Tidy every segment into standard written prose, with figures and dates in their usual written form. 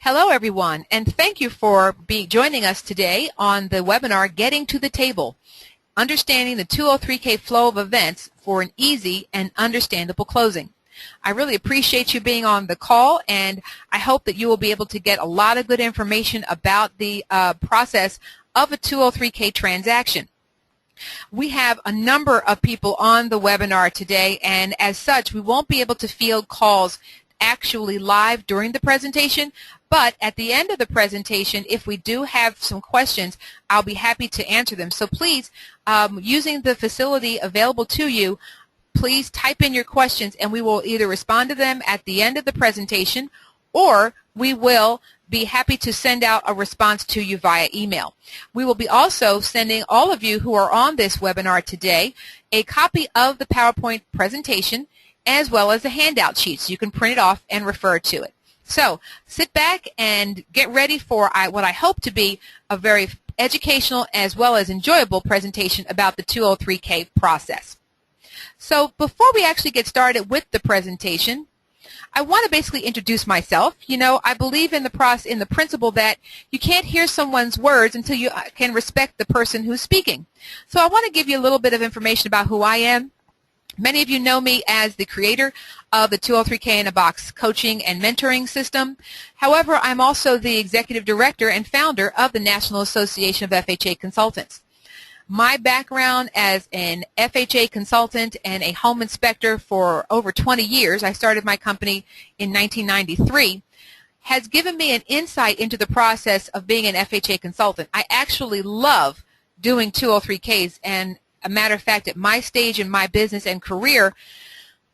Hello everyone, and thank you for joining us today on the webinar Getting to the Table, Understanding the 203K Flow of Events for an Easy and Understandable Closing. I really appreciate you being on the call, and I hope that you will be able to get a lot of good information about the process of a 203K transaction. We have a number of people on the webinar today, and as such, we won't be able to field calls actually live during the presentation, but at the end of the presentation, if we do have some questions, I'll be happy to answer them. So please, using the facility available to you, please type in your questions and we will either respond to them at the end of the presentation or we will be happy to send out a response to you via email. We will be also sending all of you who are on this webinar today a copy of the PowerPoint presentation as well as the handout sheets. You can print it off and refer to it. So sit back and get ready for what I hope to be a very educational as well as enjoyable presentation about the 203K process. So before we actually get started with the presentation, I want to basically introduce myself. You know, I believe in the principle that you can't hear someone's words until you can respect the person who's speaking. So I want to give you a little bit of information about who I am. Many of you know me as the creator of the 203K in a Box coaching and mentoring system. However, I'm also the executive director and founder of the National Association of FHA Consultants. My background as an FHA consultant and a home inspector for over 20 years, I started my company in 1993, has given me an insight into the process of being an FHA consultant. I actually love doing 203Ks, and a matter of fact, at my stage in my business and career,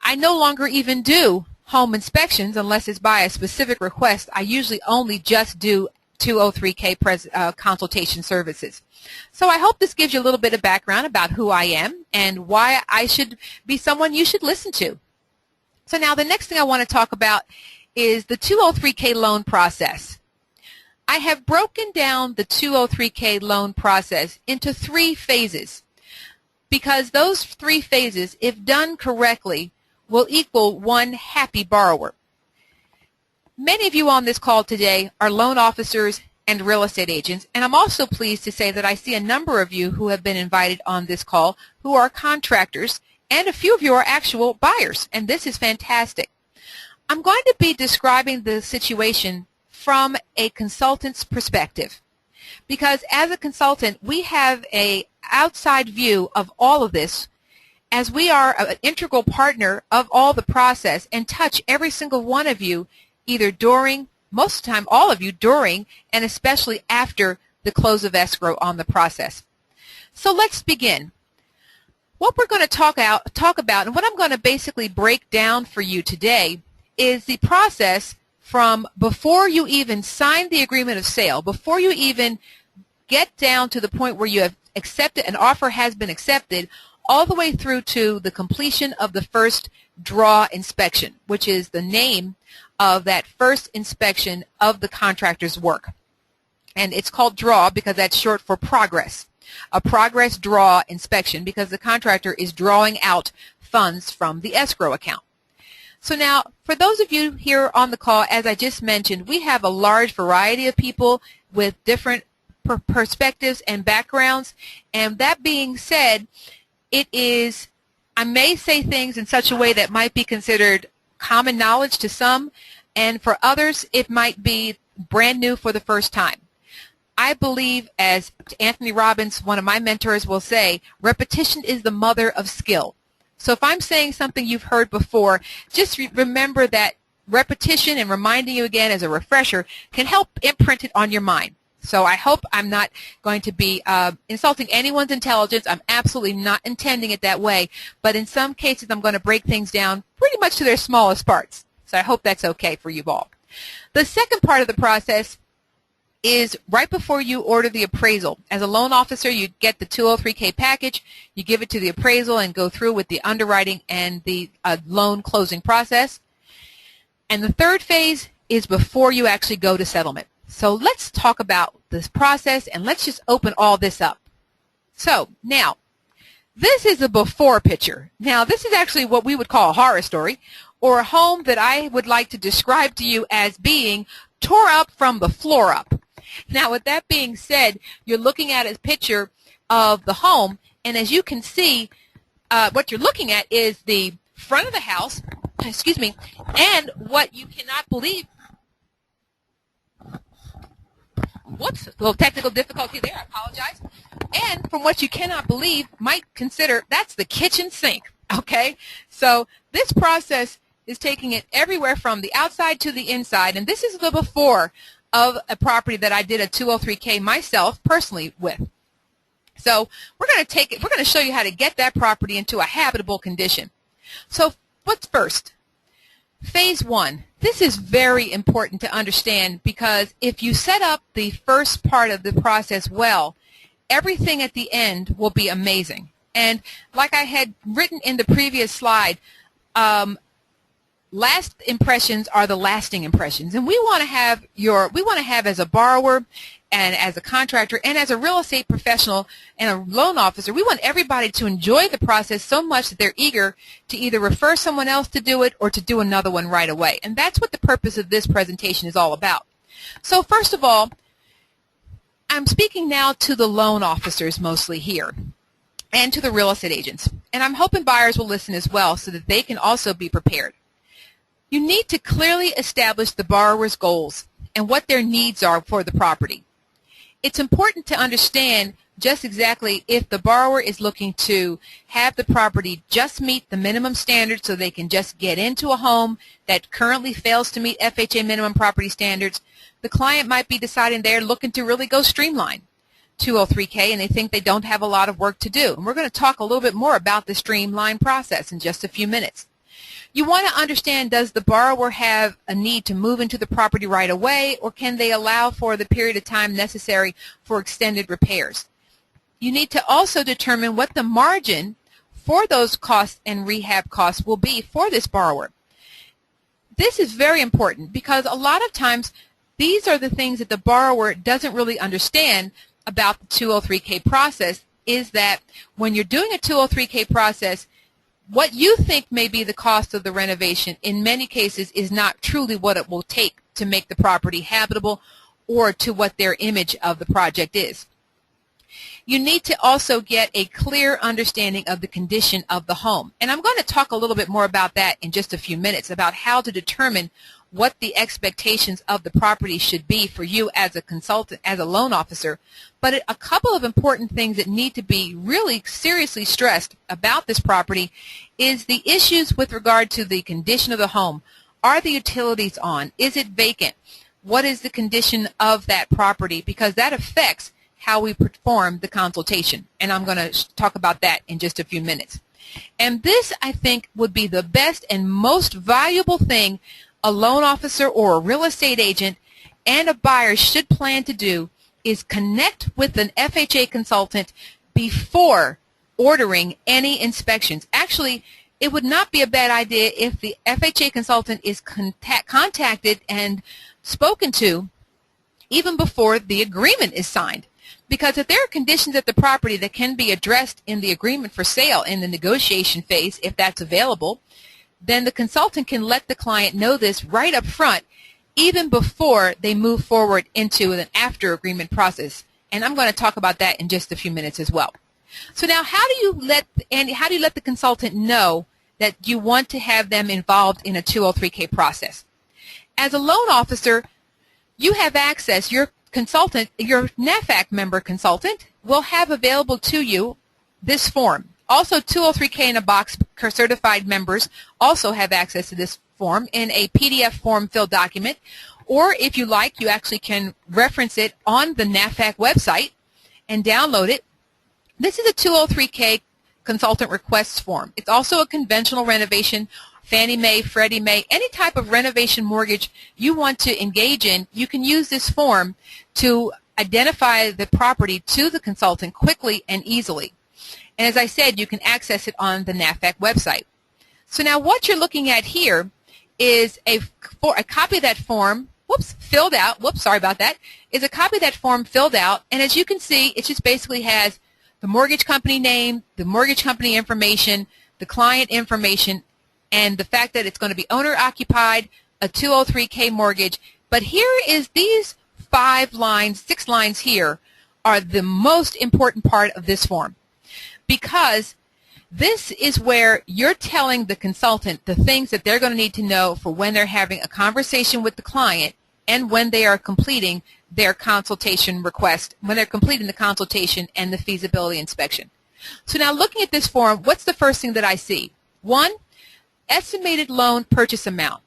I no longer even do home inspections unless it's by a specific request. I usually only just do 203K consultation services. So I hope this gives you a little bit of background about who I am and why I should be someone you should listen to. So now the next thing I want to talk about is the 203K loan process. I have broken down the 203K loan process into 3 phases, because those 3 phases, if done correctly, will equal one happy borrower. Many of you on this call today are loan officers and real estate agents, and I'm also pleased to say that I see a number of you who have been invited on this call who are contractors, and a few of you are actual buyers, and this is fantastic. I'm going to be describing the situation from a consultant's perspective, because as a consultant, we have an outside view of all of this, as we are an integral partner of all the process and touch every single one of you either during, most of the time all of you during, and especially after the close of escrow on the process. So let's begin. What we're going to talk about and what I'm going to basically break down for you today is the process from before you even sign the agreement of sale, before you even get down to the point where you have accepted, an offer has been accepted, all the way through to the completion of the first draw inspection, which is the name of that first inspection of the contractor's work. And it's called draw because that's short for progress. A progress draw inspection, because the contractor is drawing out funds from the escrow account. So now, for those of you here on the call, as I just mentioned, we have a large variety of people with different perspectives and backgrounds, and that being said, I may say things in such a way that might be considered common knowledge to some, and for others it might be brand new for the first time. I believe, as Anthony Robbins, one of my mentors, will say, repetition is the mother of skill. So if I'm saying something you've heard before, just remember that repetition and reminding you again as a refresher can help imprint it on your mind. So I hope I'm not going to be insulting anyone's intelligence. I'm absolutely not intending it that way. But in some cases, I'm going to break things down pretty much to their smallest parts. So I hope that's okay for you all. The second part of the process is right before you order the appraisal. As a loan officer, you get the 203K package, you give it to the appraisal and go through with the underwriting and the loan closing process. And the third phase is before you actually go to settlement. So let's talk about this process and let's just open all this up. So now, this is a before picture. Now, this is actually what we would call a horror story, or a home that I would like to describe to you as being tore up from the floor up. Now, with that being said, you're looking at a picture of the home, and as you can see, what you're looking at is the front of the house, excuse me, and what you cannot believe, whoops, a little technical difficulty there, I apologize, and from what you cannot believe, might consider, that's the kitchen sink, okay? So this process is taking it everywhere from the outside to the inside, and this is the before of a property that I did a 203K myself personally with. So we're going to show you how to get that property into a habitable condition. So what's first? Phase 1. This is very important to understand because if you set up the first part of the process well, everything at the end will be amazing. And like I had written in the previous slide, last impressions are the lasting impressions, and we want to have as a borrower and as a contractor and as a real estate professional and a loan officer, we want everybody to enjoy the process so much that they're eager to either refer someone else to do it or to do another one right away. And that's what the purpose of this presentation is all about. So first of all, I'm speaking now to the loan officers mostly here and to the real estate agents. And I'm hoping buyers will listen as well so that they can also be prepared. You need to clearly establish the borrower's goals and what their needs are for the property. It's important to understand just exactly if the borrower is looking to have the property just meet the minimum standards so they can just get into a home that currently fails to meet FHA minimum property standards. The client might be deciding they're looking to really go streamline 203K and they think they don't have a lot of work to do. And we're going to talk a little bit more about the streamline process in just a few minutes. You want to understand, does the borrower have a need to move into the property right away, or can they allow for the period of time necessary for extended repairs? You need to also determine what the margin for those costs and rehab costs will be for this borrower. This is very important because a lot of times these are the things that the borrower doesn't really understand about the 203K process, is that when you're doing a 203K process, what you think may be the cost of the renovation in many cases is not truly what it will take to make the property habitable or to what their image of the project is. You need to also get a clear understanding of the condition of the home. And I'm going to talk a little bit more about that in just a few minutes, about how to determine what the expectations of the property should be for you as a consultant, as a loan officer. But a couple of important things that need to be really seriously stressed about this property is the issues with regard to the condition of the home. Are the utilities on? Is it vacant? What is the condition of that property? Because that affects how we perform the consultation. And I'm going to talk about that in just a few minutes. And this, I think, would be the best and most valuable thing a loan officer or a real estate agent and a buyer should plan to do, is connect with an FHA consultant before ordering any inspections. Actually, it would not be a bad idea if the FHA consultant is contacted and spoken to even before the agreement is signed. Because if there are conditions at the property that can be addressed in the agreement for sale in the negotiation phase, if that's available, then the consultant can let the client know this right up front, even before they move forward into an after agreement process. And I'm going to talk about that in just a few minutes as well. So now, how do you let the consultant know that you want to have them involved in a 203K process? As a loan officer, you have access. Your consultant, your NAFAC member consultant, will have available to you this form. Also, 203K in a box certified members also have access to this form in a PDF form filled document, or if you like, you actually can reference it on the NAFAC website and download it. This is a 203K consultant requests form. It's also a conventional renovation, Fannie Mae, Freddie Mae, any type of renovation mortgage you want to engage in, you can use this form to identify the property to the consultant quickly and easily. And as I said, you can access it on the NAFAC website. So now what you're looking at here is a copy of that form, filled out, sorry about that, is a copy of that form filled out, and as you can see, it just basically has the mortgage company name, the mortgage company information, the client information, and the fact that it's going to be owner-occupied, a 203K mortgage, But here is these 5 lines, 6 lines here are the most important part of this form, because this is where you're telling the consultant the things that they're going to need to know for when they're having a conversation with the client and when they are completing their consultation request, when they're completing the consultation and the feasibility inspection. So now looking at this form, what's the first thing that I see? 1, estimated loan purchase amount.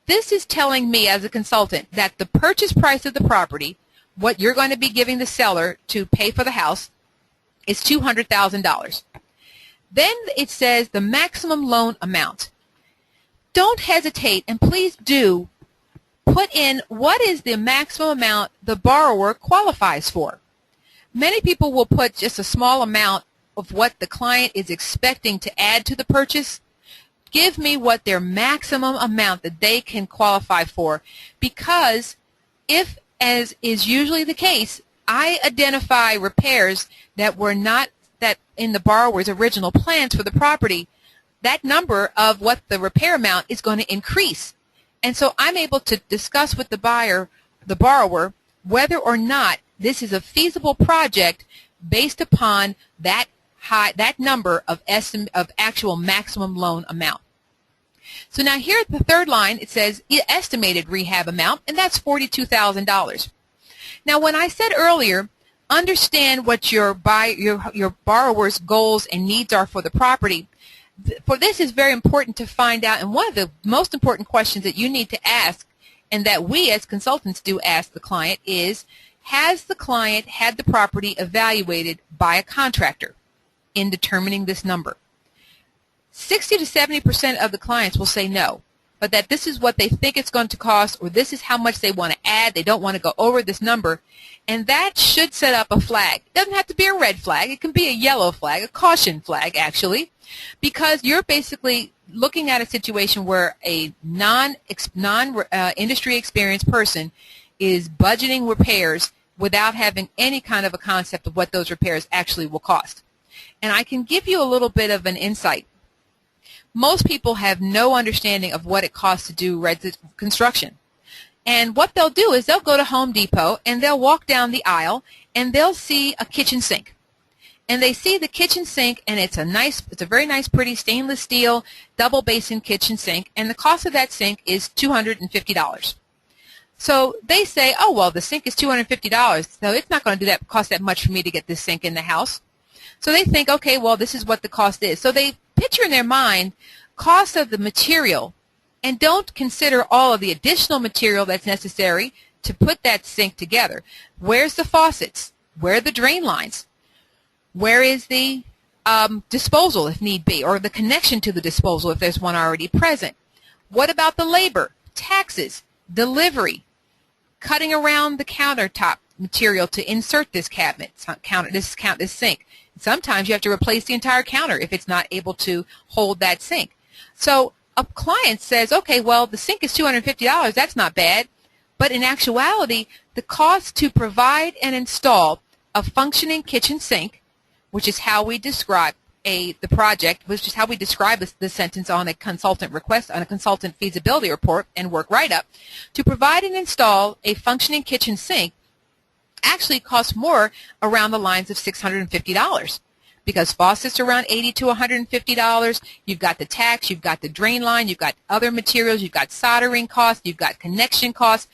This is telling me as a consultant that the purchase price of the property, what you're going to be giving the seller to pay for the house, is $200,000. Then it says the maximum loan amount. Don't hesitate, and please do put in what is the maximum amount the borrower qualifies for. Many people will put just a small amount of what the client is expecting to add to the purchase. Give me what their maximum amount that they can qualify for, because if, as is usually the case, I identify repairs that were not that in the borrower's original plans for the property, that number of what the repair amount is going to increase. And so I'm able to discuss with the borrower, whether or not this is a feasible project based upon that number of actual maximum loan amount. So now here at the third line, it says estimated rehab amount, and that's $42,000. Now when I said earlier, understand what your borrower's goals and needs are for the property, for this is very important to find out, and one of the most important questions that you need to ask, and that we as consultants do ask the client, is, has the client had the property evaluated by a contractor in determining this number? 60 to 70% of the clients will say no, but that this is what they think it's going to cost, or this is how much they want to add. They don't want to go over this number, and that should set up a flag. It doesn't have to be a red flag. It can be a yellow flag, a caution flag actually, because you're basically looking at a situation where a non-industry experienced person is budgeting repairs without having any kind of a concept of what those repairs actually will cost. And I can give you a little bit of an insight. Most people have no understanding of what it costs to do construction. And what they'll do is they'll go to Home Depot and they'll walk down the aisle and they'll see a kitchen sink. And they see the kitchen sink, and it's a very nice, pretty stainless steel double basin kitchen sink, and the cost of that sink is $250. So they say, oh, well, the sink is $250, so it's not going to cost that much for me to get this sink in the house. So they think, okay, well, this is what the cost is. So they picture in their mind cost of the material and don't consider all of the additional material that's necessary to put that sink together. Where's the faucets? Where are the drain lines? Where is the disposal, if need be, or the connection to the disposal if there's one already present? What about the labor, taxes, delivery, cutting around the countertop material to insert this cabinet, this sink? Sometimes you have to replace the entire counter if it's not able to hold that sink. So a client says, okay, well, the sink is $250. That's not bad. But in actuality, the cost to provide and install a functioning kitchen sink, which is how we describe the project, which is how we describe the sentence on a consultant request, on a consultant feasibility report and work write-up, to provide and install a functioning kitchen sink actually costs more, around the lines of $650, because faucets are around $80 to $150. You've got the tax, you've got the drain line, you've got other materials, you've got soldering costs, you've got connection costs.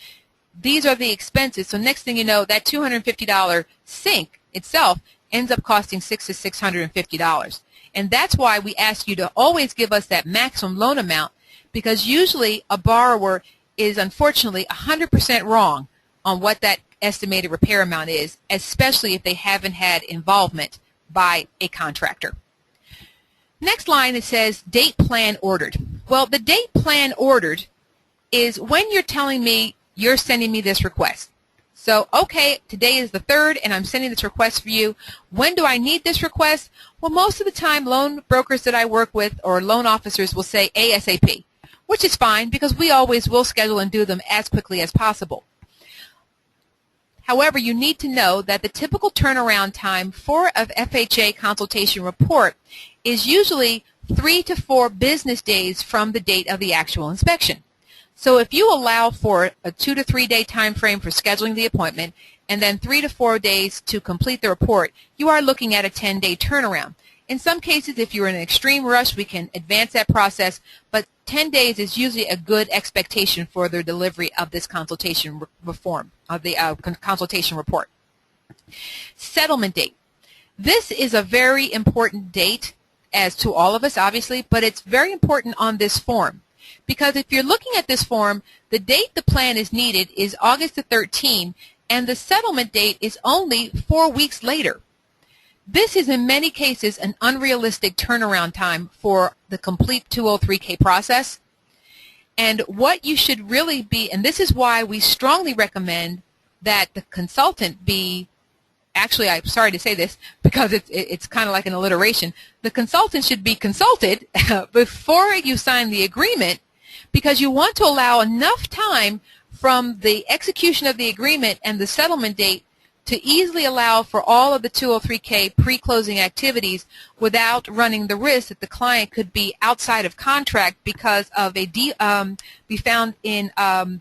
These are the expenses. So next thing you know, that $250 sink itself ends up costing $600 to $650. And that's why we ask you to always give us that maximum loan amount, because usually a borrower is unfortunately 100% wrong on what that estimated repair amount is, especially if they haven't had involvement by a contractor. Next line, it says date plan ordered. Well, the date plan ordered is when you're telling me you're sending me this request. So, okay, today is the 3rd, and I'm sending this request for you. When do I need this request? Well, most of the time, loan brokers that I work with or loan officers will say ASAP, which is fine because we always will schedule and do them as quickly as possible. However, you need to know that the typical turnaround time for a FHA consultation report is usually 3 to 4 business days from the date of the actual inspection. So if you allow for a 2 to 3 day time frame for scheduling the appointment and then 3 to 4 days to complete the report, you are looking at a 10-day turnaround. In some cases, if you're in an extreme rush, we can advance that process, but 10 days is usually a good expectation for the delivery of this consultation reform, of the consultation report. Settlement date. This is a very important date as to all of us, obviously, but it's very important on this form. Because if you're looking at this form, the date the plan is needed is August the 13th, and the settlement date is only 4 weeks later. This is in many cases an unrealistic turnaround time for the complete 203K process. And what you should really be, and this is why we strongly recommend that the consultant be, actually I'm sorry to say this because it's kind of like an alliteration, the consultant should be consulted before you sign the agreement, because you want to allow enough time from the execution of the agreement and the settlement date to easily allow for all of the 203K pre-closing activities without running the risk that the client could be outside of contract because of a be found in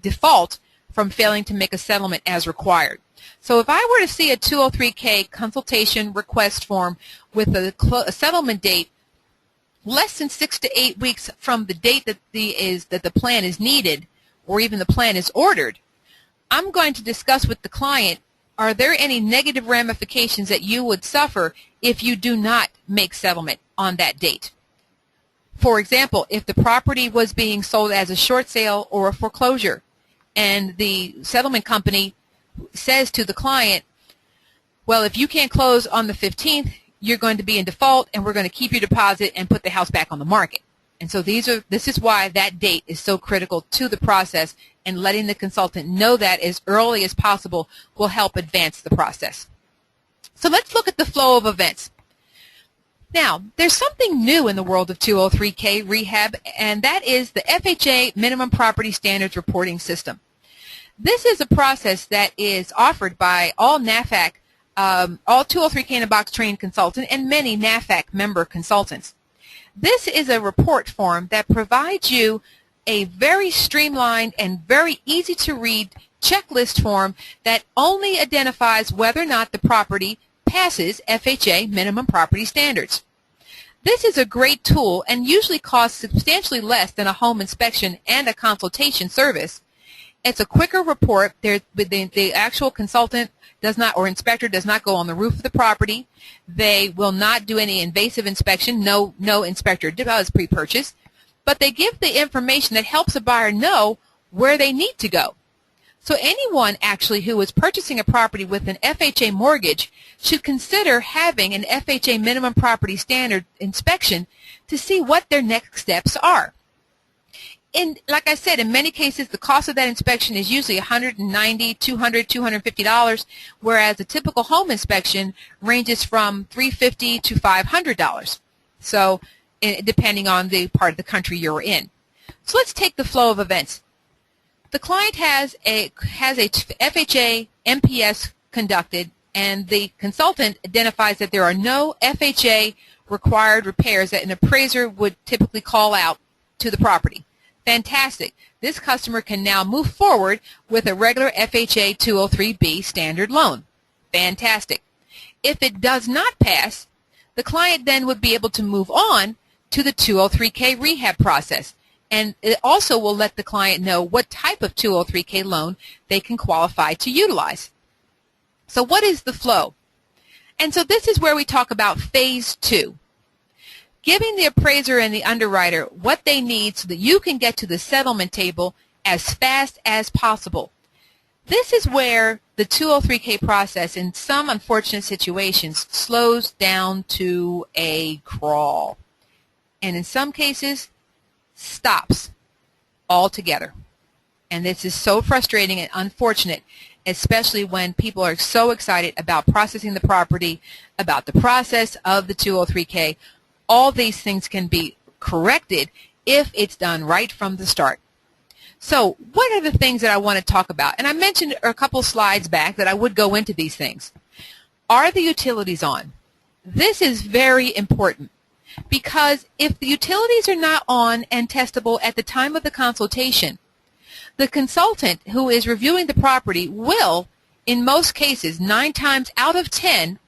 default from failing to make a settlement as required. So if I were to see a 203K consultation request form with a settlement date less than 6 to 8 weeks from the date that the plan is needed or even the plan is ordered, I'm going to discuss with the client, are there any negative ramifications that you would suffer if you do not make settlement on that date? For example, if the property was being sold as a short sale or a foreclosure, and the settlement company says to the client, well, if you can't close on the 15th, you're going to be in default, and we're going to keep your deposit and put the house back on the market. And so this is why that date is so critical to the process, and letting the consultant know that as early as possible will help advance the process. So let's look at the flow of events. Now, there's something new in the world of 203K rehab, and that is the FHA Minimum Property Standards Reporting System. This is a process that is offered by all NAFAC, all 203K in a Box trained consultant, and many NAFAC member consultants. This is a report form that provides you a very streamlined and very easy to read checklist form that only identifies whether or not the property passes FHA minimum property standards. This is a great tool and usually costs substantially less than a home inspection and a consultation service. It's a quicker report. The actual consultant does not, or inspector does not go on the roof of the property. They will not do any invasive inspection. No inspector does pre-purchase. But they give the information that helps a buyer know where they need to go. So anyone actually who is purchasing a property with an FHA mortgage should consider having an FHA minimum property standard inspection to see what their next steps are. And like I said, in many cases, the cost of that inspection is usually $190, $200, $250, whereas a typical home inspection ranges from $350 to $500. So, depending on the part of the country you're in. So let's take the flow of events. The client has a FHA MPS conducted, and the consultant identifies that there are no FHA required repairs that an appraiser would typically call out to the property. Fantastic. This customer can now move forward with a regular FHA 203B standard loan. Fantastic. If it does not pass, the client then would be able to move on to the 203K rehab process. And it also will let the client know what type of 203K loan they can qualify to utilize. So what is the flow? And so this is where we talk about phase 2. Giving the appraiser and the underwriter what they need so that you can get to the settlement table as fast as possible. This is where the 203K process in some unfortunate situations slows down to a crawl. And in some cases, stops altogether. And this is so frustrating and unfortunate, especially when people are so excited about processing the property, about the process of the 203K. All these things can be corrected if it's done right from the start. So what are the things that I want to talk about? And I mentioned a couple slides back that I would go into these things. Are the utilities on? This is very important, because if the utilities are not on and testable at the time of the consultation, The consultant who is reviewing the property will, in most cases, 9 times out of 10,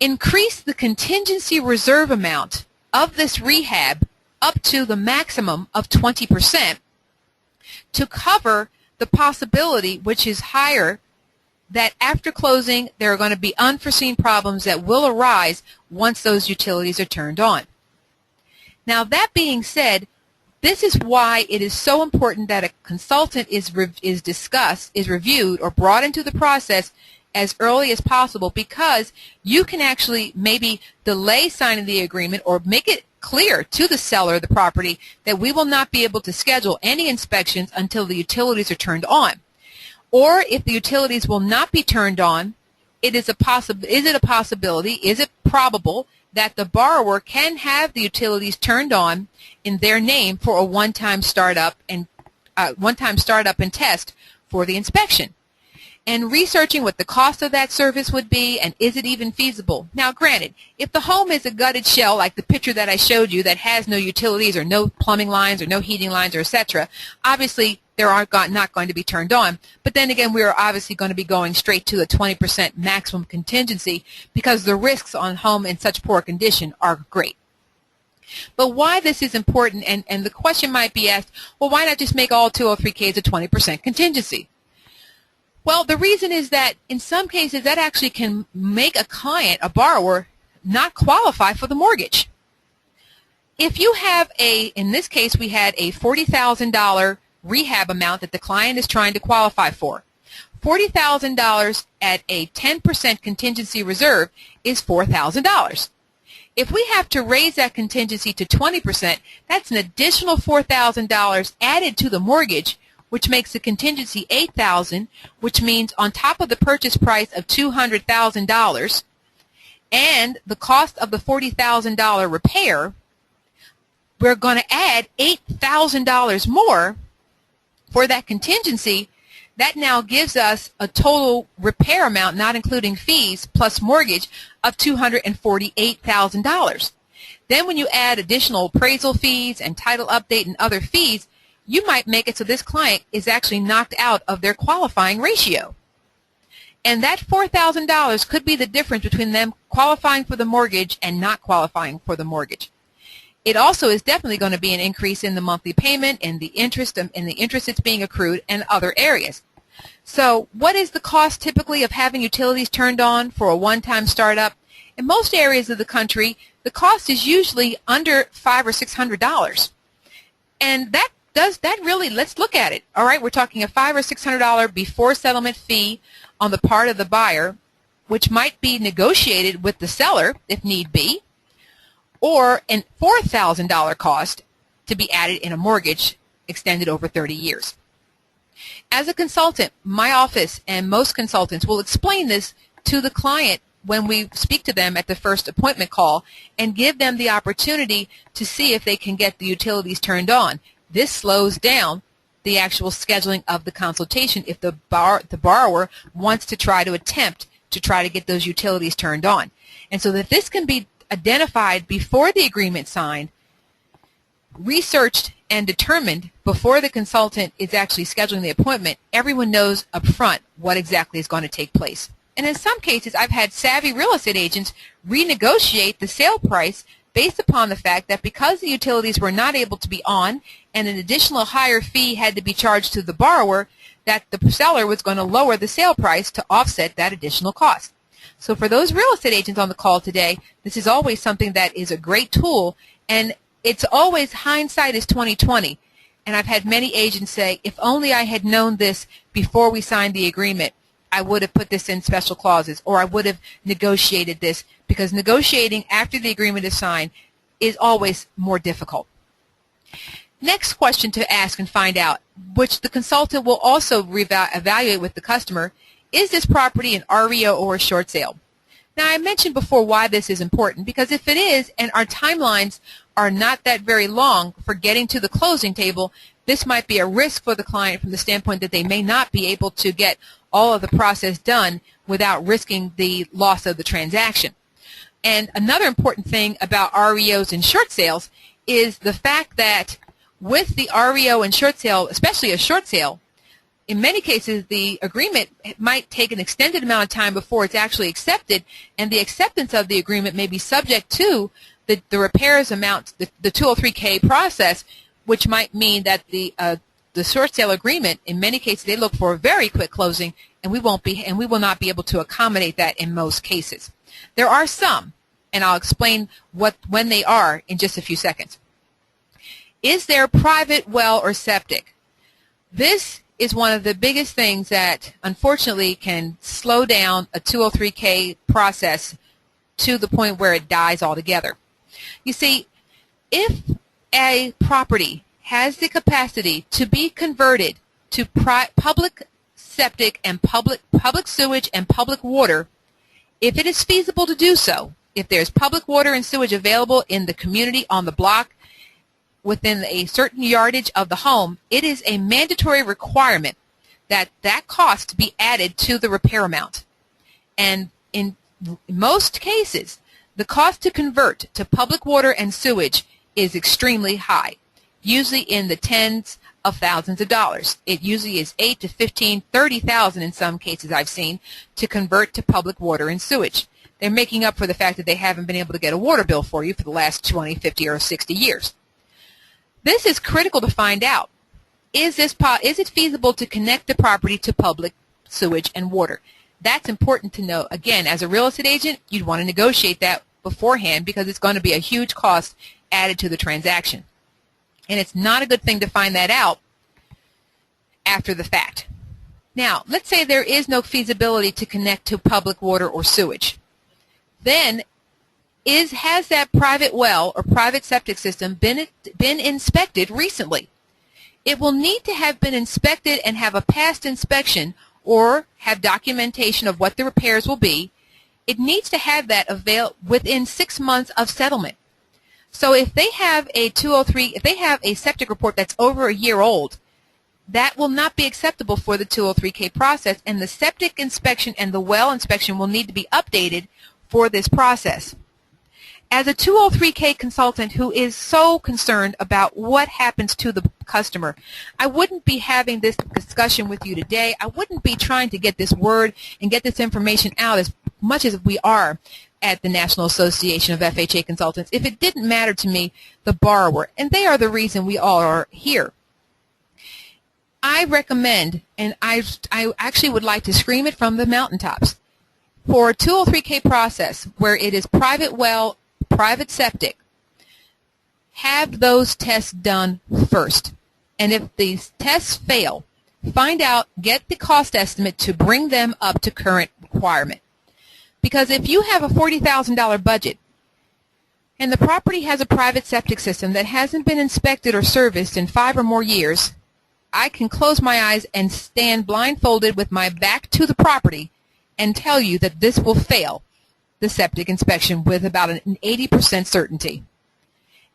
increase the contingency reserve amount of this rehab up to the maximum of 20% to cover the possibility, which is higher, that after closing there are going to be unforeseen problems that will arise once those utilities are turned on. Now, that being said, this is why it is so important that a consultant is reviewed or brought into the process as early as possible, because you can actually maybe delay signing the agreement or make it clear to the seller of the property that we will not be able to schedule any inspections until the utilities are turned on. Or if the utilities will not be turned on, is it a possibility, is it probable that the borrower can have the utilities turned on in their name for a one-time startup and test for the inspection? And researching what the cost of that service would be, and is it even feasible. Now, granted, if the home is a gutted shell like the picture that I showed you that has no utilities or no plumbing lines or no heating lines or etc., obviously they're not going to be turned on. But then again, we are obviously going to be going straight to a 20% maximum contingency because the risks on home in such poor condition are great. But why this is important, and the question might be asked, well, why not just make all 203Ks a 20% contingency? Well, the reason is that in some cases that actually can make a client, a borrower, not qualify for the mortgage. If you have in this case we had a $40,000 rehab amount that the client is trying to qualify for. $40,000 at a 10% contingency reserve is $4,000. If we have to raise that contingency to 20%, that's an additional $4,000 added to the mortgage, which makes the contingency $8,000, which means on top of the purchase price of $200,000 and the cost of the $40,000 repair, we're going to add $8,000 more for that contingency. That now gives us a total repair amount, not including fees plus mortgage, of $248,000. Then when you add additional appraisal fees and title update and other fees, you might make it so this client is actually knocked out of their qualifying ratio. And that $4,000 could be the difference between them qualifying for the mortgage and not qualifying for the mortgage. It also is definitely going to be an increase in the monthly payment and the interest that's being accrued and other areas. So what is the cost typically of having utilities turned on for a one-time startup? In most areas of the country, the cost is usually under $500 or $600. And that really, let's look at it. All right, we're talking a $500 or $600 before settlement fee on the part of the buyer, which might be negotiated with the seller if need be, or a $4,000 cost to be added in a mortgage extended over 30 years. As a consultant, my office and most consultants will explain this to the client when we speak to them at the first appointment call and give them the opportunity to see if they can get the utilities turned on. This slows down the actual scheduling of the consultation if the borrower wants to try to get those utilities turned on. And so that this can be identified before the agreement signed, researched and determined before the consultant is actually scheduling the appointment, everyone knows up front what exactly is going to take place. And in some cases, I've had savvy real estate agents renegotiate the sale price based upon the fact that because the utilities were not able to be on and an additional higher fee had to be charged to the borrower, that the seller was going to lower the sale price to offset that additional cost. So for those real estate agents on the call today, this is always something that is a great tool, and it's always hindsight is 20/20. And I've had many agents say, if only I had known this before we signed the agreement, I would have put this in special clauses, or I would have negotiated this, because negotiating after the agreement is signed is always more difficult. Next question to ask and find out, which the consultant will also evaluate with the customer, is this property an REO or a short sale? Now, I mentioned before why this is important, because if it is, and our timelines are not that very long for getting to the closing table, this might be a risk for the client from the standpoint that they may not be able to get all of the process done without risking the loss of the transaction. And another important thing about REOs and short sales is the fact that with the REO and short sale, especially a short sale, in many cases, the agreement might take an extended amount of time before it's actually accepted, and the acceptance of the agreement may be subject to the repairs amount, the 203K process, which might mean that the short sale agreement, in many cases, they look for a very quick closing, and we will not be able to accommodate that in most cases. There are some, and I'll explain when they are in just a few seconds. Is there private well or septic? This is one of the biggest things that unfortunately can slow down a 203K process to the point where it dies altogether. You see, if a property has the capacity to be converted to public septic and public sewage and public water, if it is feasible to do so, if there's public water and sewage available in the community, on the block, within a certain yardage of the home, it is a mandatory requirement that that cost be added to the repair amount. And in most cases, the cost to convert to public water and sewage is extremely high, usually in the tens of thousands of dollars. It usually is $8,000 to $15,000, $30,000 in some cases I've seen to convert to public water and sewage. They're making up for the fact that they haven't been able to get a water bill for you for the last 20, 50, or 60 years. This is critical to find out. Is it feasible to connect the property to public sewage and water? That's important to know. Again, as a real estate agent, you'd want to negotiate that beforehand because it's going to be a huge cost added to the transaction. And it's not a good thing to find that out after the fact. Now, let's say there is no feasibility to connect to public water or sewage. Then has that private well or private septic system been inspected recently? It will need to have been inspected and have a past inspection or have documentation of what the repairs will be. It needs to have that within 6 months of settlement. So if they have a 203, if they have a septic report that's over a year old, that will not be acceptable for the 203K process, and the septic inspection and the well inspection will need to be updated for this process. As a 203K consultant who is so concerned about what happens to the customer, I wouldn't be having this discussion with you today. I wouldn't be trying to get this word and get this information out as much as we are at the National Association of FHA Consultants if it didn't matter to me, the borrower, and they are the reason we all are here. I recommend, and I actually would like to scream it from the mountaintops, for a 203K process where it is private well, private septic, have those tests done first. And if these tests fail, find out, get the cost estimate to bring them up to current requirement. Because if you have a $40,000 budget and the property has a private septic system that hasn't been inspected or serviced in 5 or more years, I can close my eyes and stand blindfolded with my back to the property and tell you that this will fail the septic inspection with about an 80% certainty.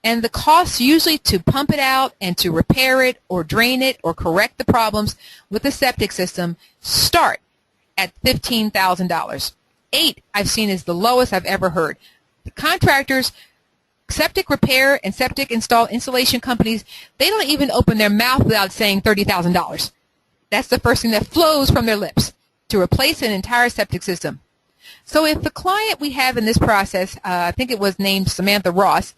And the costs usually to pump it out and to repair it or drain it or correct the problems with the septic system start at $15,000. $8,000 I've seen is the lowest I've ever heard. The contractors, septic repair and septic installation companies, they don't even open their mouth without saying $30,000. That's the first thing that flows from their lips, to replace an entire septic system. So if the client we have in this process, I think it was named Samantha Ross,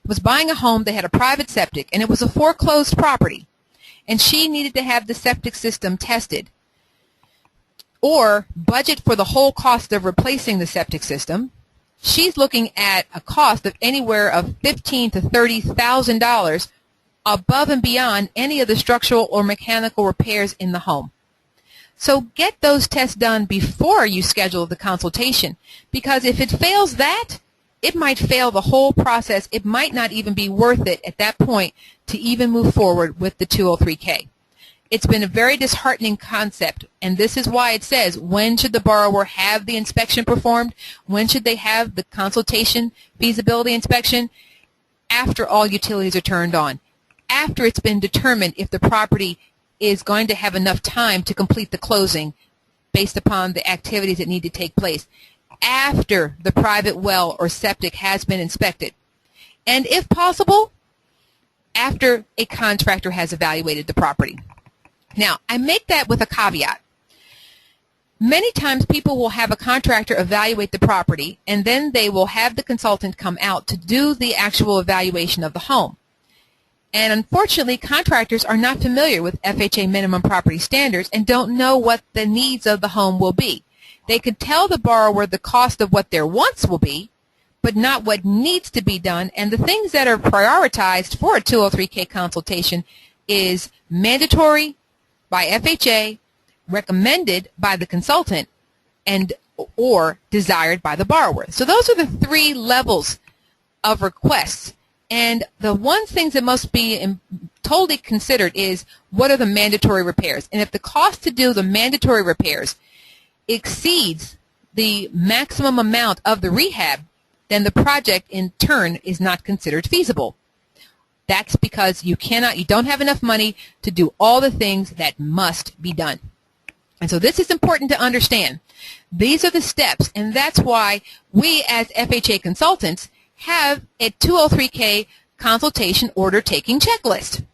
was buying a home, they had a private septic, and it was a foreclosed property, and she needed to have the septic system tested or budget for the whole cost of replacing the septic system, she's looking at a cost of anywhere of $15,000 to $30,000 above and beyond any of the structural or mechanical repairs in the home. So get those tests done before you schedule the consultation, because if it fails that, it might fail the whole process. It might not even be worth it at that point to even move forward with the 203K. It's been a very disheartening concept, and this is why it says, when should the borrower have the inspection performed? When should they have the consultation feasibility inspection? After all utilities are turned on. After it's been determined if the property is going to have enough time to complete the closing based upon the activities that need to take place. After the private well or septic has been inspected. And if possible, after a contractor has evaluated the property. Now, I make that with a caveat. Many times people will have a contractor evaluate the property, and then they will have the consultant come out to do the actual evaluation of the home. And unfortunately, contractors are not familiar with FHA minimum property standards and don't know what the needs of the home will be. They could tell the borrower the cost of what their wants will be, but not what needs to be done. And the things that are prioritized for a 203K consultation is mandatory by FHA, recommended by the consultant, and or desired by the borrower. So those are the three levels of requests. And the one thing that must be totally considered is, what are the mandatory repairs? And if the cost to do the mandatory repairs exceeds the maximum amount of the rehab, then the project in turn is not considered feasible. That's because you don't have enough money to do all the things that must be done. And so this is important to understand. These are the steps, and that's why we as FHA consultants have a 203K consultation order taking checklist.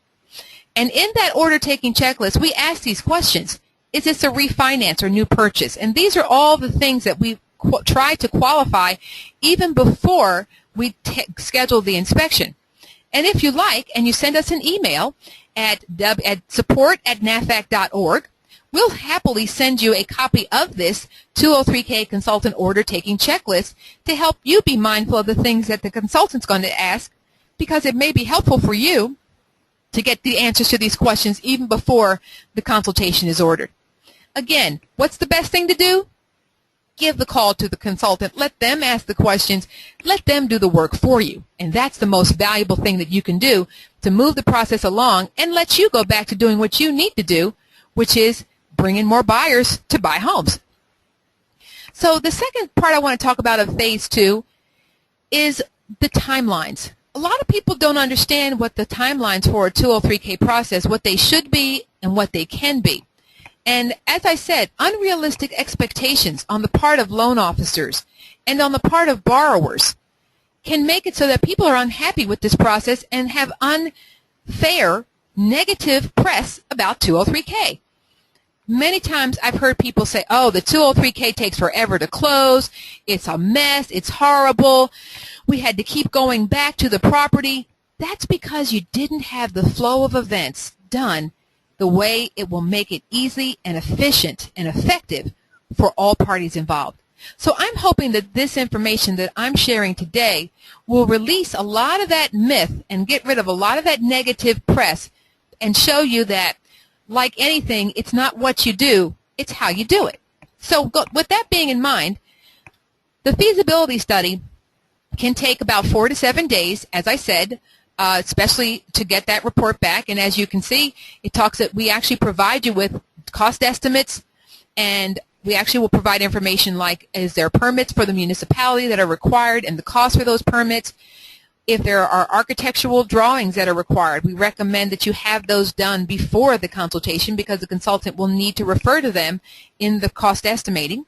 And in that order taking checklist, we ask these questions. Is this a refinance or new purchase? And these are all the things that we try to qualify even before we schedule the inspection. And if you like, and you send us an email at support@nafac.org, we'll happily send you a copy of this 203K consultant order taking checklist to help you be mindful of the things that the consultant's going to ask, because it may be helpful for you to get the answers to these questions even before the consultation is ordered. Again, what's the best thing to do? Give the call to the consultant. Let them ask the questions. Let them do the work for you. And that's the most valuable thing that you can do to move the process along and let you go back to doing what you need to do, which is bring in more buyers to buy homes. So the second part I want to talk about of phase 2 is the timelines. A lot of people don't understand what the timelines for a 203K process, what they should be and what they can be. And as I said, unrealistic expectations on the part of loan officers and on the part of borrowers can make it so that people are unhappy with this process and have unfair, negative press about 203K. Many times I've heard people say, oh, the 203K takes forever to close, it's a mess, it's horrible, we had to keep going back to the property. That's because you didn't have the flow of events done the way it will make it easy and efficient and effective for all parties involved. So I'm hoping that this information that I'm sharing today will release a lot of that myth and get rid of a lot of that negative press and show you that, like anything, it's not what you do, it's how you do it. So with that being in mind, the feasibility study can take about 4 to 7 days, as I said, especially to get that report back. And as you can see, it talks that we actually provide you with cost estimates, and we actually will provide information like, is there permits for the municipality that are required and the cost for those permits? If there are architectural drawings that are required, we recommend that you have those done before the consultation, because the consultant will need to refer to them in the cost estimating.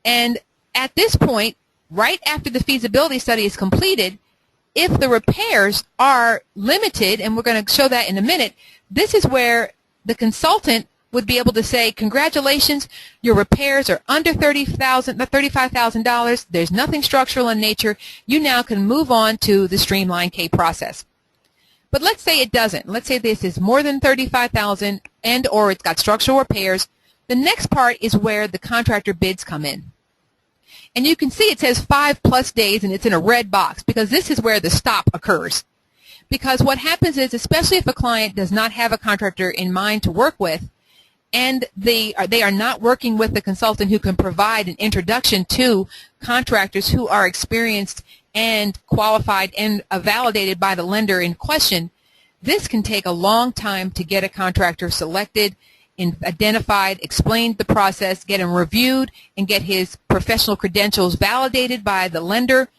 And at this point, right after the feasibility study is completed, if the repairs are limited, and we're going to show that in a minute, this is where the consultant would be able to say, congratulations, your repairs are under $35,000. There's nothing structural in nature. You now can move on to the streamlined K process. But let's say it doesn't. Let's say this is more than $35,000 and or it's got structural repairs. The next part is where the contractor bids come in. And you can see it says 5+ days, and it's in a red box, because this is where the stop occurs. Because what happens is, especially if a client does not have a contractor in mind to work with, and they are not working with a consultant who can provide an introduction to contractors who are experienced and qualified and validated by the lender in question, this can take a long time to get a contractor selected, identified, explained the process, get him reviewed, and get his professional credentials validated by the lender,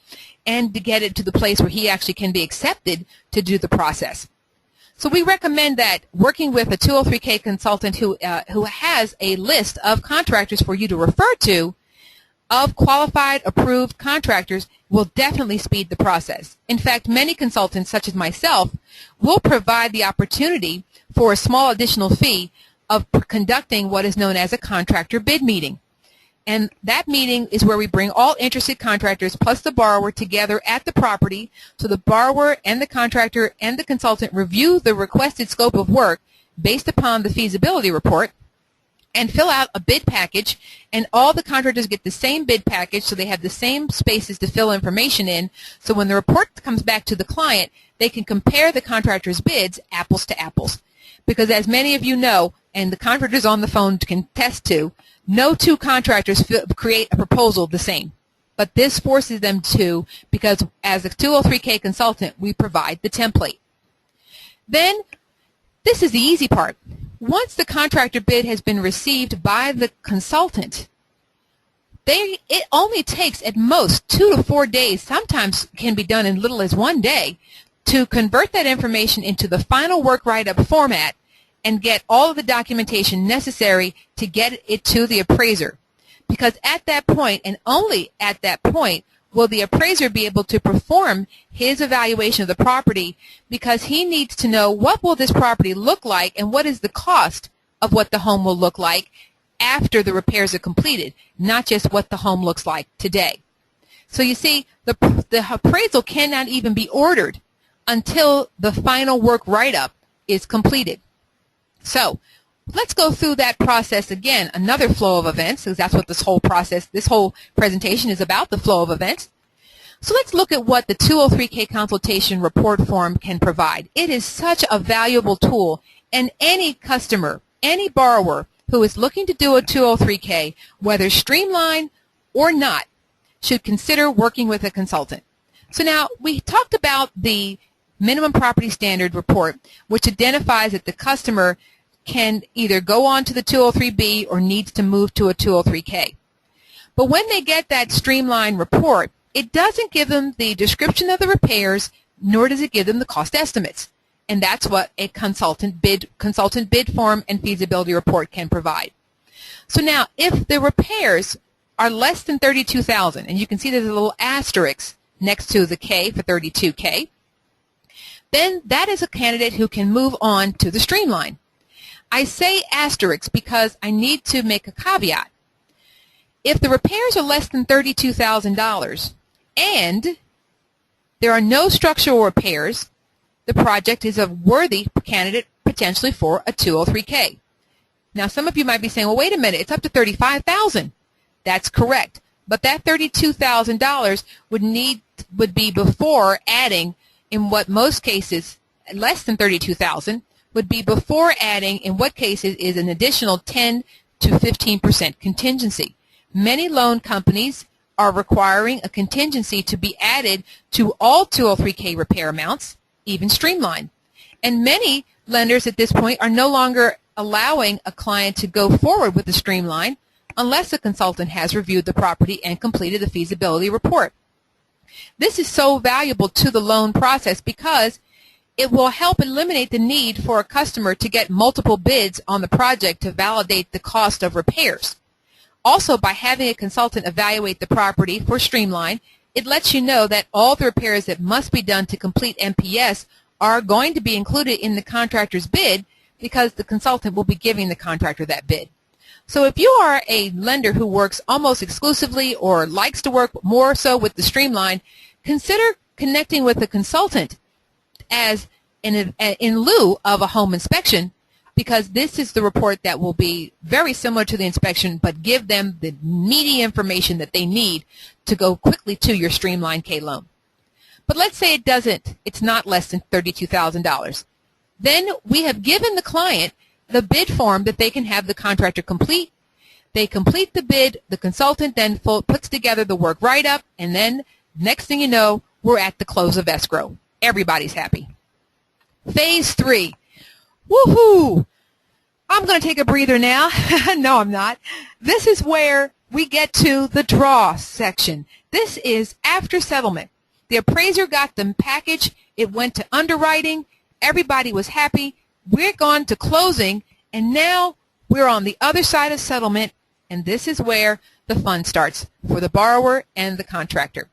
and to get it to the place where he actually can be accepted to do the process. So we recommend that working with a 203K consultant who has a list of contractors for you to refer to, of qualified, approved contractors, will definitely speed the process. In fact, many consultants, such as myself, will provide the opportunity for a small additional fee of conducting what is known as a contractor bid meeting. And that meeting is where we bring all interested contractors plus the borrower together at the property, so the borrower and the contractor and the consultant review the requested scope of work based upon the feasibility report and fill out a bid package, and all the contractors get the same bid package, so they have the same spaces to fill information in, so when the report comes back to the client, they can compare the contractor's bids apples to apples. Because as many of you know, and the contractors on the phone can attest to, no two contractors create a proposal the same. But this forces them to, because as a 203K consultant, we provide the template. Then, this is the easy part. Once the contractor bid has been received by the consultant, it only takes at most 2 to 4 days, sometimes can be done in little as 1 day, to convert that information into the final work write-up format and get all of the documentation necessary to get it to the appraiser. Because at that point, and only at that point, will the appraiser be able to perform his evaluation of the property, because he needs to know what will this property look like and what is the cost of what the home will look like after the repairs are completed, not just what the home looks like today. So you see, the appraisal cannot even be ordered until the final work write-up is completed. So let's go through that process again, another flow of events, because that's what this whole presentation is about, the flow of events. So let's look at what the 203K consultation report form can provide. It is such a valuable tool, and any customer, any borrower who is looking to do a 203K, whether streamlined or not, should consider working with a consultant. So now, we talked about the minimum property standard report, which identifies that the customer can either go on to the 203B or needs to move to a 203K. But when they get that streamlined report, it doesn't give them the description of the repairs, nor does it give them the cost estimates. And that's what a consultant bid form and feasibility report can provide. So now, if the repairs are less than $32,000, and you can see there's a little asterisk next to the K for 32K, then that is a candidate who can move on to the streamline. I say asterisk because I need to make a caveat. If the repairs are less than $32,000 and there are no structural repairs, the project is a worthy candidate potentially for a 203K. Now, some of you might be saying, well, wait a minute, it's up to $35,000. That's correct. But that $32,000 would be before adding, in what most cases, less than $32,000, would be before adding, in what cases, is an additional 10 to 15% contingency. Many loan companies are requiring a contingency to be added to all 203K repair amounts, even streamlined. And many lenders at this point are no longer allowing a client to go forward with the streamline unless a consultant has reviewed the property and completed the feasibility report. This is so valuable to the loan process because it will help eliminate the need for a customer to get multiple bids on the project to validate the cost of repairs. Also, by having a consultant evaluate the property for streamline, it lets you know that all the repairs that must be done to complete MPS are going to be included in the contractor's bid because the consultant will be giving the contractor that bid. So if you are a lender who works almost exclusively or likes to work more so with the streamline, consider connecting with a consultant as in lieu of a home inspection, because this is the report that will be very similar to the inspection but give them the meaty information that they need to go quickly to your streamlined K loan. But let's say it's not less than $32,000. Then we have given the client the bid form that they can have the contractor complete. They complete the bid, the consultant then puts together the work write-up, and then next thing you know, we're at the close of escrow. Everybody's happy. Phase 3. Woohoo! I'm going to take a breather now. No, I'm not. This is where we get to the draw section. This is after settlement. The appraiser got the package. It went to underwriting. Everybody was happy. We're gone to closing, and now we're on the other side of settlement, and this is where the fun starts for the borrower and the contractor.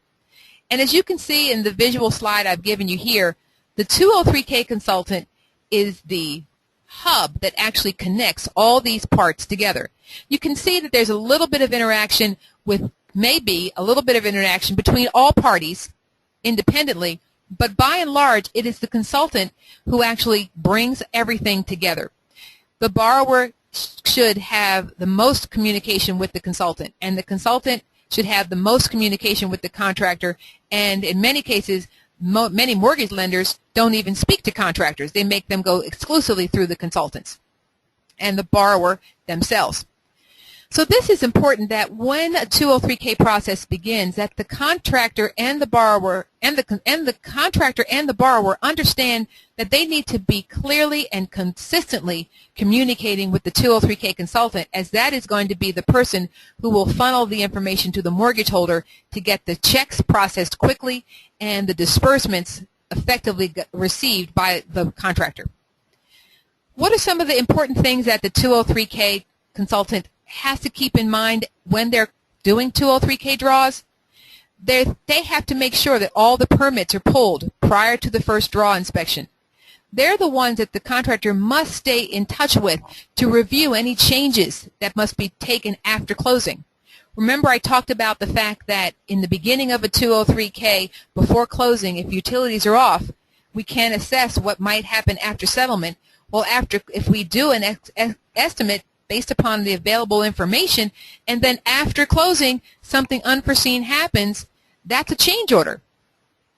And as you can see in the visual slide I've given you here, the 203K consultant is the hub that actually connects all these parts together. You can see that there's a little bit of interaction with maybe a little bit of interaction between all parties independently, but by and large it is the consultant who actually brings everything together. The borrower should have the most communication with the consultant, and the consultant should have the most communication with the contractor, and in many cases many mortgage lenders don't even speak to contractors. They make them go exclusively through the consultants and the borrower themselves. So this is important, that when a 203K process begins, that the contractor and the borrower and the contractor and the borrower understand that they need to be clearly and consistently communicating with the 203K consultant, as that is going to be the person who will funnel the information to the mortgage holder to get the checks processed quickly and the disbursements effectively received by the contractor. What are some of the important things that the 203K consultant has to keep in mind when they're doing 203K draws? They have to make sure that all the permits are pulled prior to the first draw inspection. They're the ones that the contractor must stay in touch with to review any changes that must be taken after closing. Remember, I talked about the fact that in the beginning of a 203K, before closing, if utilities are off, we can't assess what might happen after settlement. Well, if we do an estimate based upon the available information, and then after closing something unforeseen happens, that's a change order.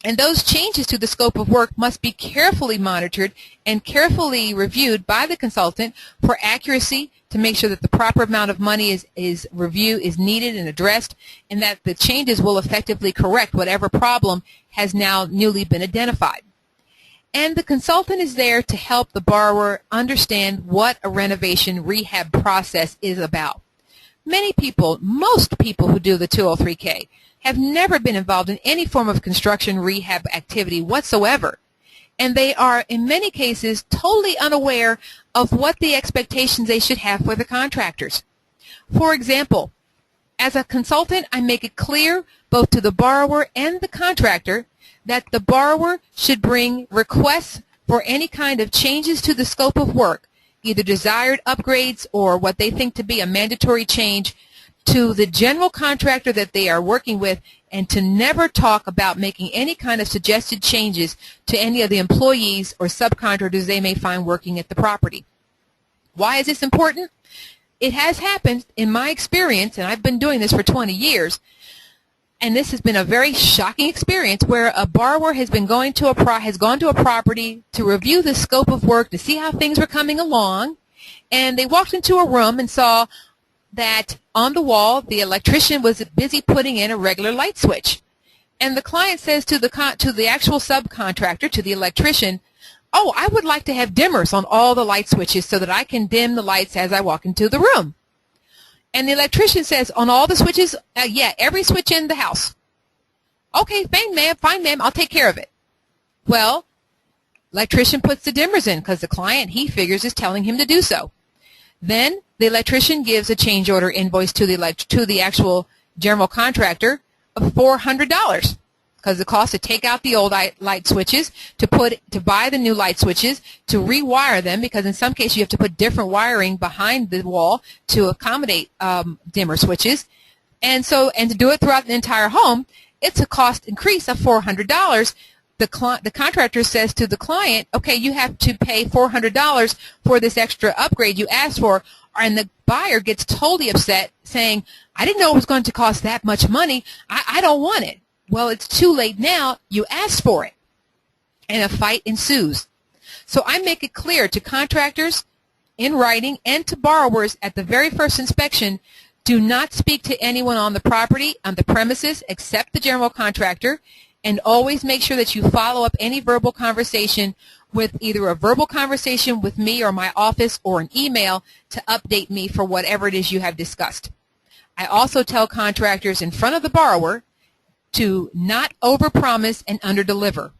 And those changes to the scope of work must be carefully monitored and carefully reviewed by the consultant for accuracy, to make sure that the proper amount of money is needed and addressed, and that the changes will effectively correct whatever problem has now newly been identified. And the consultant is there to help the borrower understand what a renovation rehab process is about. Many people, most people who do the 203K, have never been involved in any form of construction rehab activity whatsoever. And they are, in many cases, totally unaware of what the expectations they should have for the contractors. For example, as a consultant, I make it clear both to the borrower and the contractor that the borrower should bring requests for any kind of changes to the scope of work, either desired upgrades or what they think to be a mandatory change, to the general contractor that they are working with, and to never talk about making any kind of suggested changes to any of the employees or subcontractors they may find working at the property. Why is this important? It has happened in my experience, and I've been doing this for 20 years, and this has been a very shocking experience, where a borrower has gone to a property to review the scope of work to see how things were coming along, and they walked into a room and saw that on the wall the electrician was busy putting in a regular light switch. And the client says to the actual subcontractor, to the electrician, "Oh, I would like to have dimmers on all the light switches so that I can dim the lights as I walk into the room." And the electrician says, "On all the switches?" "Yeah, every switch in the house." "Okay, fine, ma'am, I'll take care of it." Well, electrician puts the dimmers in because the client, he figures, is telling him to do so. Then the electrician gives a change order invoice to the actual general contractor of $400, because the cost to take out the old light switches, to buy the new light switches, to rewire them, because in some cases you have to put different wiring behind the wall to accommodate dimmer switches, and to do it throughout the entire home, it's a cost increase of $400. The contractor says to the client, "Okay, you have to pay $400 for this extra upgrade you asked for," and the buyer gets totally upset, saying, "I didn't know it was going to cost that much money. I don't want it." Well, it's too late now. You asked for it. And a fight ensues. So I make it clear to contractors in writing and to borrowers at the very first inspection, do not speak to anyone on the property, on the premises, except the general contractor, and always make sure that you follow up any verbal conversation with either a verbal conversation with me or my office, or an email to update me for whatever it is you have discussed. I also tell contractors in front of the borrower to not overpromise and underdeliver.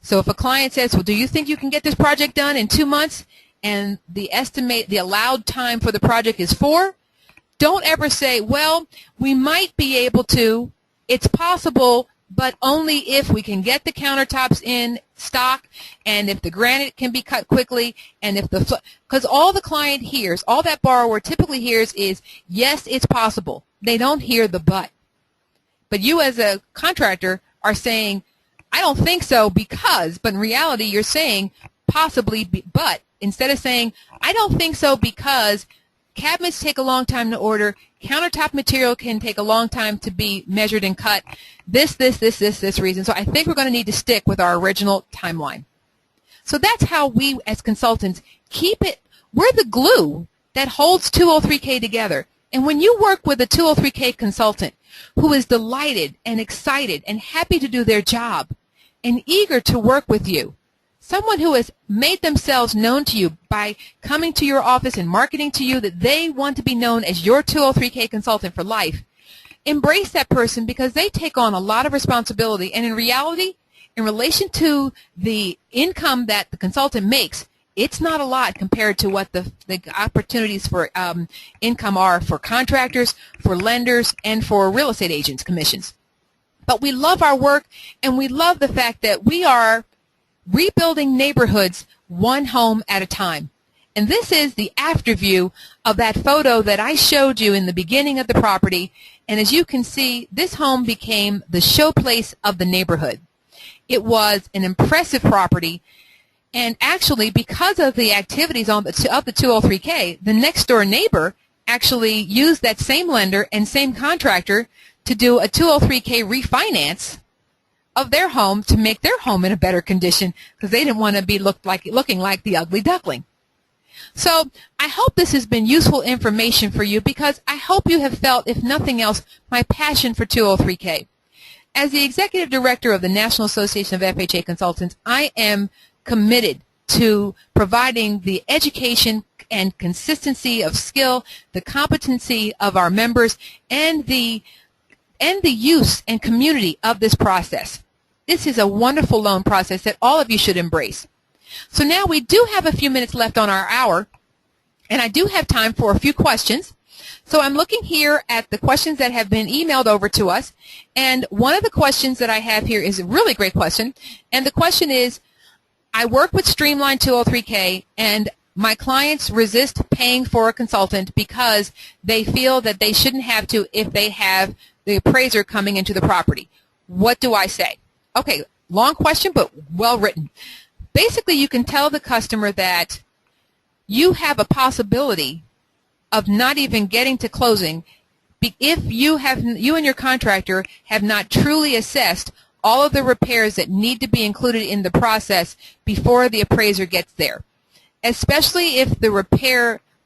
So if a client says, "Well, do you think you can get this project done in 2 months?" and the allowed time for the project is 4, don't ever say, "Well, we might be able to, it's possible, but only if we can get the countertops in stock and if the granite can be cut quickly and if because all the client hears, all that borrower typically hears is, yes, it's possible. They don't hear the but. But you as a contractor are saying, I don't think so because, but in reality you're saying possibly, but instead of saying, I don't think so because cabinets take a long time to order, countertop material can take a long time to be measured and cut, this reason. So I think we're going to need to stick with our original timeline. So that's how we as consultants keep it. We're the glue that holds 203K together. And when you work with a 203K consultant who is delighted and excited and happy to do their job and eager to work with you, someone who has made themselves known to you by coming to your office and marketing to you that they want to be known as your 203K consultant for life, embrace that person because they take on a lot of responsibility. And in reality, in relation to the income that the consultant makes, it's not a lot compared to what the opportunities for income are for contractors, for lenders, and for real estate agents' commissions. But we love our work, and we love the fact that we are rebuilding neighborhoods one home at a time. And this is the after view of that photo that I showed you in the beginning of the property. And as you can see, this home became the showplace of the neighborhood. It was an impressive property. And actually, because of the activities of the 203K, the next door neighbor actually used that same lender and same contractor to do a 203K refinance of their home to make their home in a better condition because they didn't want to be looking like the ugly duckling. So I hope this has been useful information for you because I hope you have felt, if nothing else, my passion for 203K. As the Executive Director of the National Association of FHA Consultants, I am committed to providing the education and consistency of skill, the competency of our members, and the use and community of this process. This is a wonderful loan process that all of you should embrace. So now we do have a few minutes left on our hour, and I do have time for a few questions. So I'm looking here at the questions that have been emailed over to us, and one of the questions that I have here is a really great question, and the question is, I work with Streamline 203K, and my clients resist paying for a consultant because they feel that they shouldn't have to if they have the appraiser coming into the property. What do I say? Okay, long question, but well written. Basically, you can tell the customer that you have a possibility of not even getting to closing if you and your contractor have not truly assessed all of the repairs that need to be included in the process before the appraiser gets there. Especially if the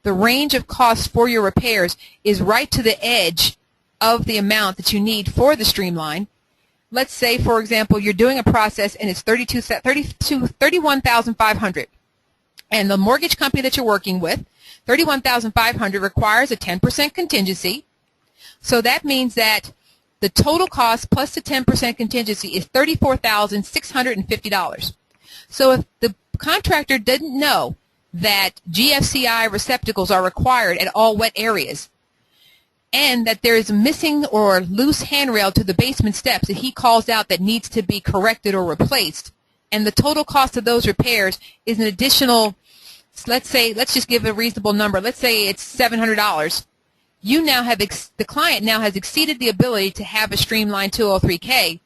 range of costs for your repairs is right to the edge of the amount that you need for the Streamline. Let's say, for example, you're doing a process and it's $31,500, and the mortgage company that you're working with, $31,500 requires a 10% contingency. So that means that the total cost plus the 10% contingency is $34,650. So if the contractor didn't know that GFCI receptacles are required at all wet areas, and that there is a missing or loose handrail to the basement steps that he calls out that needs to be corrected or replaced, and the total cost of those repairs is an additional, let's just give a reasonable number, let's say it's $700, you now have, the client now has exceeded the ability to have a Streamline 203K,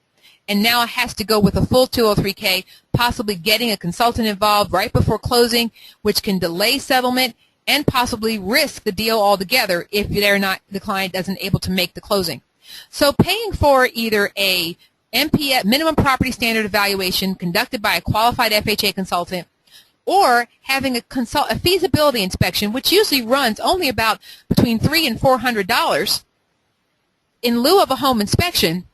and now has to go with a full 203K, possibly getting a consultant involved right before closing, which can delay settlement and possibly risk the deal altogether if the client isn't able to make the closing. So paying for either a MPF, minimum property standard evaluation conducted by a qualified FHA consultant, or having a feasibility inspection, which usually runs only about between $300 and $400, in lieu of a home inspection,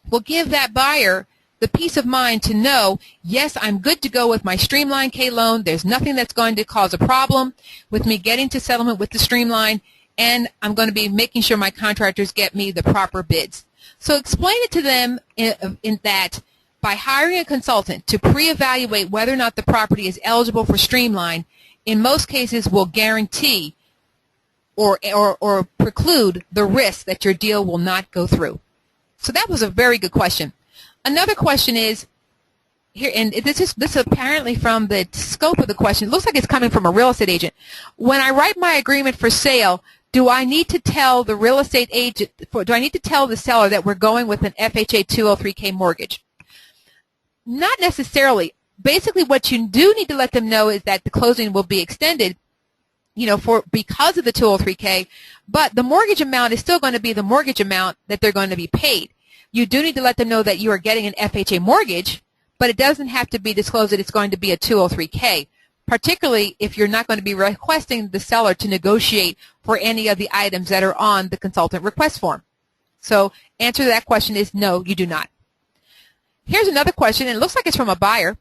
will give that buyer the peace of mind to know, yes, I'm good to go with my Streamline K loan. There's nothing that's going to cause a problem with me getting to settlement with the Streamline, and I'm going to be making sure my contractors get me the proper bids. So explain it to them in that by hiring a consultant to pre-evaluate whether or not the property is eligible for Streamline, in most cases will guarantee or preclude the risk that your deal will not go through. So that was a very good question. Another question is, here, and this is apparently from the scope of the question. It looks like it's coming from a real estate agent. When I write my agreement for sale, do I need to tell the real estate agent, do I need to tell the seller that we're going with an FHA 203K mortgage? Not necessarily. Basically, what you do need to let them know is that the closing will be extended, because of the 203K, but the mortgage amount is still going to be the mortgage amount that they're going to be paid. You do need to let them know that you are getting an FHA mortgage, but it doesn't have to be disclosed that it's going to be a 203K, particularly if you're not going to be requesting the seller to negotiate for any of the items that are on the consultant request form. So answer to that question is no, you do not. Here's another question, and it looks like it's from a buyer.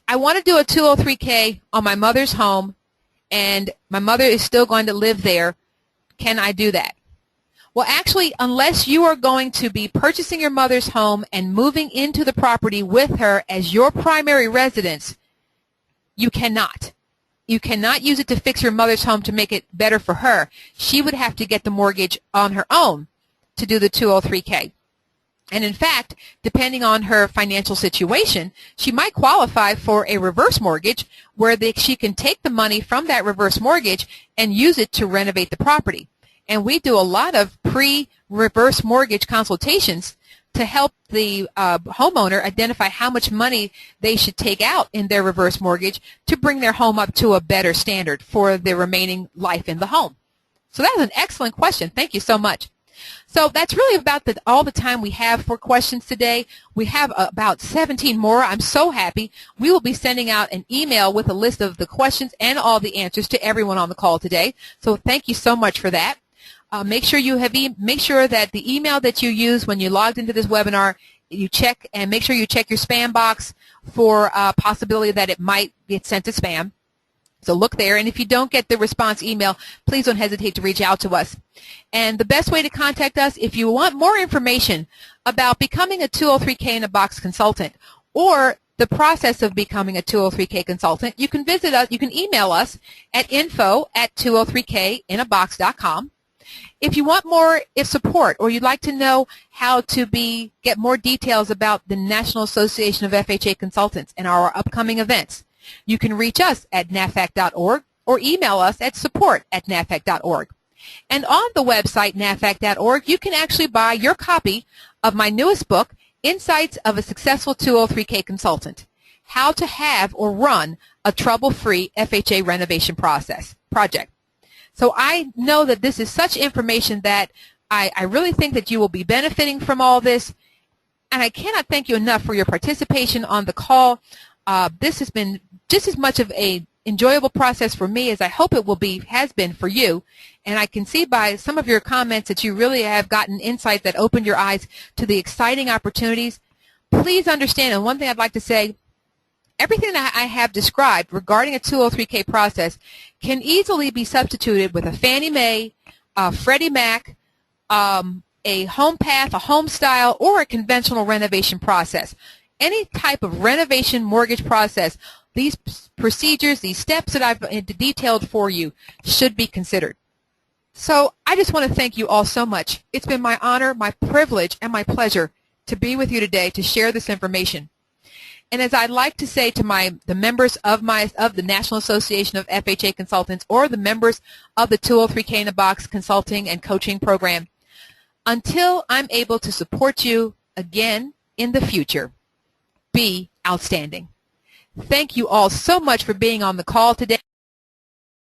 I want to do a 203K on my mother's home, and my mother is still going to live there. Can I do that? Well, actually, unless you are going to be purchasing your mother's home and moving into the property with her as your primary residence, you cannot. You cannot use it to fix your mother's home to make it better for her. She would have to get the mortgage on her own to do the 203K. And in fact, depending on her financial situation, she might qualify for a reverse mortgage where she can take the money from that reverse mortgage and use it to renovate the property. And we do a lot of pre-reverse mortgage consultations to help the homeowner identify how much money they should take out in their reverse mortgage to bring their home up to a better standard for the remaining life in the home. So that was an excellent question. Thank you so much. So that's really about all the time we have for questions today. We have about 17 more. I'm so happy. We will be sending out an email with a list of the questions and all the answers to everyone on the call today. So thank you so much for that. Make sure that the email that you use when you logged into this webinar, you check, and make sure you check your spam box for a possibility that it might get sent to spam. So look there, and if you don't get the response email, please don't hesitate to reach out to us. And the best way to contact us, if you want more information about becoming a 203K in a box consultant or the process of becoming a 203K consultant, you can visit us, you can email us at info@203kinabox.com. If you want more support, or you'd like to know how to get more details about the National Association of FHA Consultants and our upcoming events, you can reach us at nafac.org or email us at support@nafac.org. And on the website, nafac.org, you can actually buy your copy of my newest book, Insights of a Successful 203K Consultant, How to Have or Run a Trouble-Free FHA Renovation Project. So I know that this is such information that I really think that you will be benefiting from all this, and I cannot thank you enough for your participation on the call. This has been just as much of an enjoyable process for me as I hope it has been for you. And I can see by some of your comments that you really have gotten insight that opened your eyes to the exciting opportunities. Please understand, and one thing I'd like to say, everything that I have described regarding a 203K process can easily be substituted with a Fannie Mae, a Freddie Mac, a home path, a home style, or a conventional renovation process. Any type of renovation mortgage process, these procedures, these steps that I've detailed for you should be considered. So I just want to thank you all so much. It's been my honor, my privilege, and my pleasure to be with you today to share this information. And as I'd like to say to the members of the National Association of FHA Consultants or the members of the 203K in a Box Consulting and Coaching Program, until I'm able to support you again in the future, be outstanding. Thank you all so much for being on the call today.